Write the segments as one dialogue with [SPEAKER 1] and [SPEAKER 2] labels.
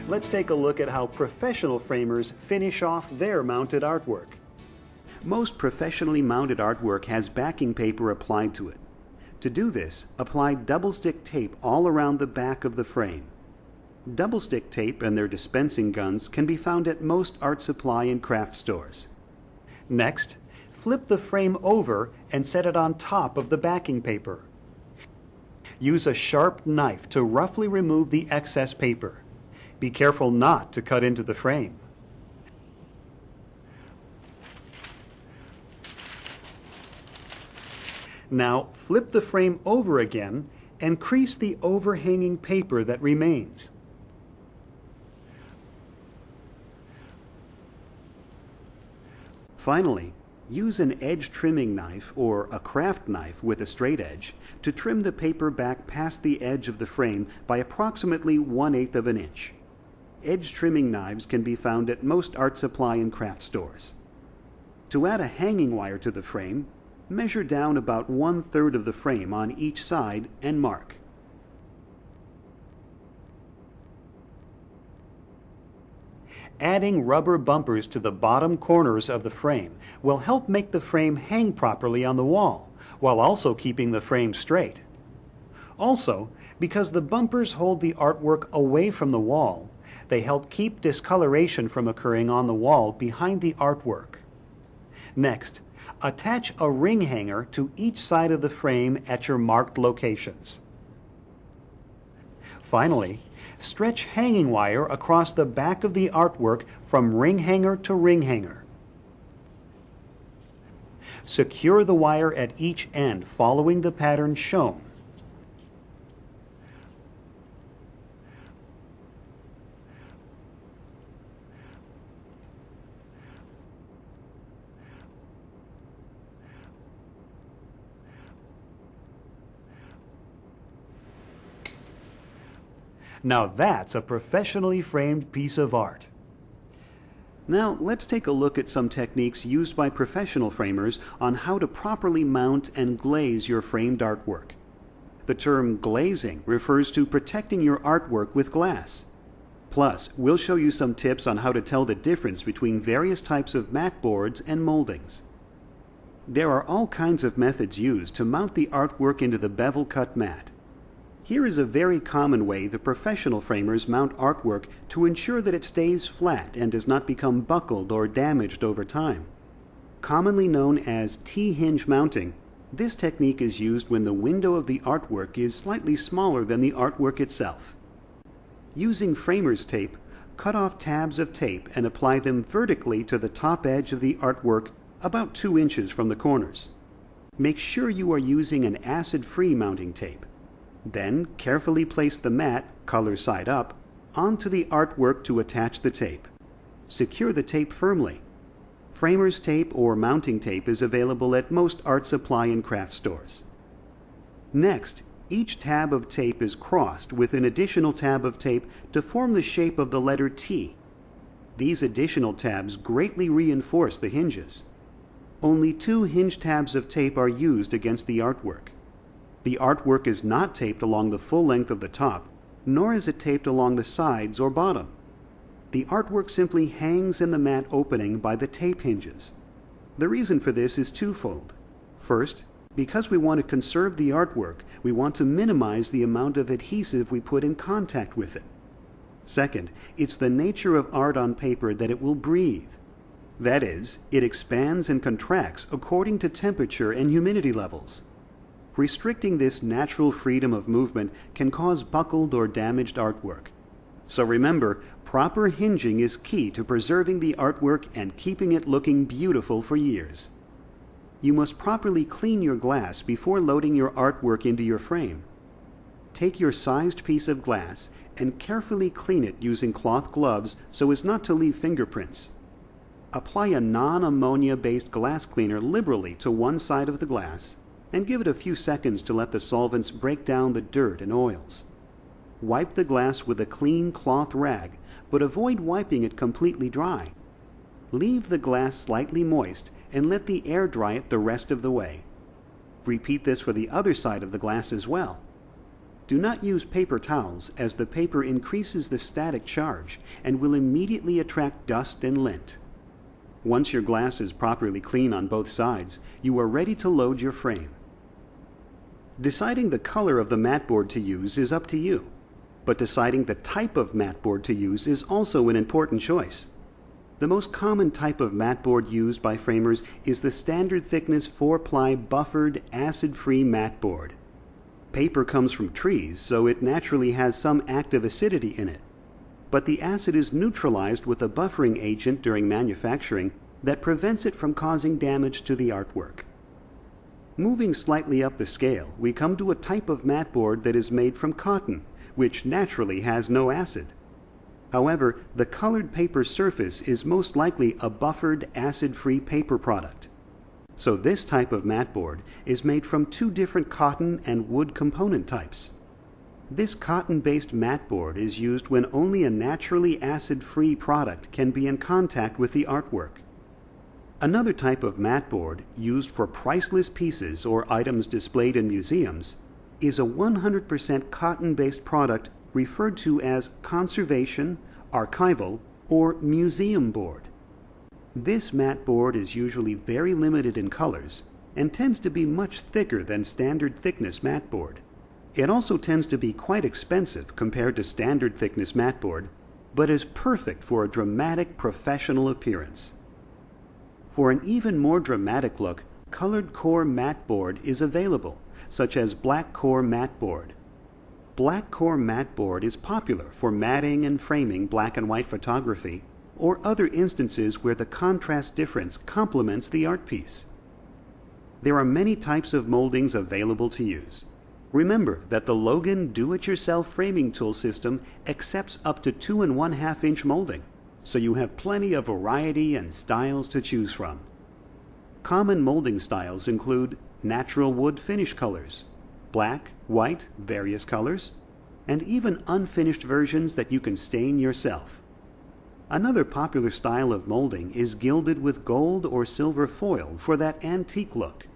[SPEAKER 1] Let's take a look at how professional framers finish off their mounted artwork. Most professionally mounted artwork has backing paper applied to it. To do this, apply double-stick tape all around the back of the frame. Double-stick tape and their dispensing guns can be found at most art supply and craft stores. Next, flip the frame over and set it on top of the backing paper. Use a sharp knife to roughly remove the excess paper. Be careful not to cut into the frame. Now flip the frame over again and crease the overhanging paper that remains. Finally, use an edge trimming knife or a craft knife with a straight edge to trim the paper back past the edge of the frame by approximately 1/8 of an inch. Edge trimming knives can be found at most art supply and craft stores. To add a hanging wire to the frame, measure down about 1/3 of the frame on each side and mark. Adding rubber bumpers to the bottom corners of the frame will help make the frame hang properly on the wall, while also keeping the frame straight. Also, because the bumpers hold the artwork away from the wall, they help keep discoloration from occurring on the wall behind the artwork. Next, attach a ring hanger to each side of the frame at your marked locations. Finally, stretch hanging wire across the back of the artwork from ring hanger to ring hanger. Secure the wire at each end following the pattern shown. Now that's a professionally framed piece of art. Now let's take a look at some techniques used by professional framers on how to properly mount and glaze your framed artwork. The term glazing refers to protecting your artwork with glass. Plus, we'll show you some tips on how to tell the difference between various types of mat boards and moldings. There are all kinds of methods used to mount the artwork into the bevel cut mat. Here is a very common way the professional framers mount artwork to ensure that it stays flat and does not become buckled or damaged over time. Commonly known as T-hinge mounting, this technique is used when the window of the artwork is slightly smaller than the artwork itself. Using framer's tape, cut off tabs of tape and apply them vertically to the top edge of the artwork about 2 inches from the corners. Make sure you are using an acid-free mounting tape. Then carefully place the mat, color side up, onto the artwork to attach the tape. Secure the tape firmly. Framer's tape or mounting tape is available at most art supply and craft stores. Next, each tab of tape is crossed with an additional tab of tape to form the shape of the letter T. These additional tabs greatly reinforce the hinges. Only 2 hinge tabs of tape are used against the artwork. The artwork is not taped along the full length of the top, nor is it taped along the sides or bottom. The artwork simply hangs in the mat opening by the tape hinges. The reason for this is twofold. First, because we want to conserve the artwork, we want to minimize the amount of adhesive we put in contact with it. Second, it's the nature of art on paper that it will breathe. That is, it expands and contracts according to temperature and humidity levels. Restricting this natural freedom of movement can cause buckled or damaged artwork. So remember, proper hinging is key to preserving the artwork and keeping it looking beautiful for years. You must properly clean your glass before loading your artwork into your frame. Take your sized piece of glass and carefully clean it using cloth gloves so as not to leave fingerprints. Apply a non-ammonia-based glass cleaner liberally to one side of the glass and give it a few seconds to let the solvents break down the dirt and oils. Wipe the glass with a clean cloth rag, but avoid wiping it completely dry. Leave the glass slightly moist and let the air dry it the rest of the way. Repeat this for the other side of the glass as well. Do not use paper towels, as the paper increases the static charge and will immediately attract dust and lint. Once your glass is properly clean on both sides, you are ready to load your frame. Deciding the color of the mat board to use is up to you, but deciding the type of mat board to use is also an important choice. The most common type of mat board used by framers is the standard thickness 4-ply buffered acid-free mat board. Paper comes from trees, so it naturally has some active acidity in it. But the acid is neutralized with a buffering agent during manufacturing that prevents it from causing damage to the artwork. Moving slightly up the scale, we come to a type of mat board that is made from cotton, which naturally has no acid. However, the colored paper surface is most likely a buffered acid-free paper product. So this type of mat board is made from 2 different cotton and wood component types. This cotton-based mat board is used when only a naturally acid-free product can be in contact with the artwork. Another type of mat board used for priceless pieces or items displayed in museums is a 100% cotton-based product referred to as conservation, archival, or museum board. This mat board is usually very limited in colors and tends to be much thicker than standard thickness mat board. It also tends to be quite expensive compared to standard thickness mat board, but is perfect for a dramatic professional appearance. For an even more dramatic look, colored core mat board is available, such as black core mat board. Black core mat board is popular for matting and framing black and white photography, or other instances where the contrast difference complements the art piece. There are many types of moldings available to use. Remember that the LOGAN do-it-yourself framing tool system accepts up to 2 1/2 inch molding, so you have plenty of variety and styles to choose from. Common molding styles include natural wood finish colors, black, white, various colors, and even unfinished versions that you can stain yourself. Another popular style of molding is gilded with gold or silver foil for that antique look.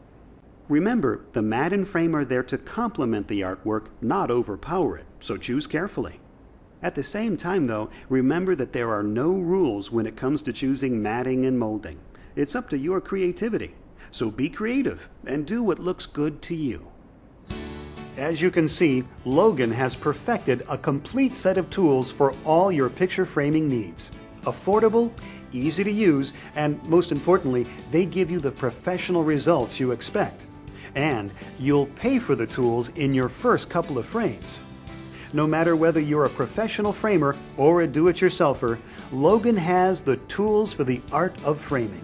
[SPEAKER 1] Remember, the mat and frame are there to complement the artwork, not overpower it, so choose carefully. At the same time, though, remember that there are no rules when it comes to choosing matting and molding. It's up to your creativity, so be creative and do what looks good to you. As you can see, LOGAN has perfected a complete set of tools for all your picture framing needs. Affordable, easy to use, and most importantly, they give you the professional results you expect. And you'll pay for the tools in your first couple of frames. No matter whether you're a professional framer or a do-it-yourselfer, LOGAN has the tools for the art of framing.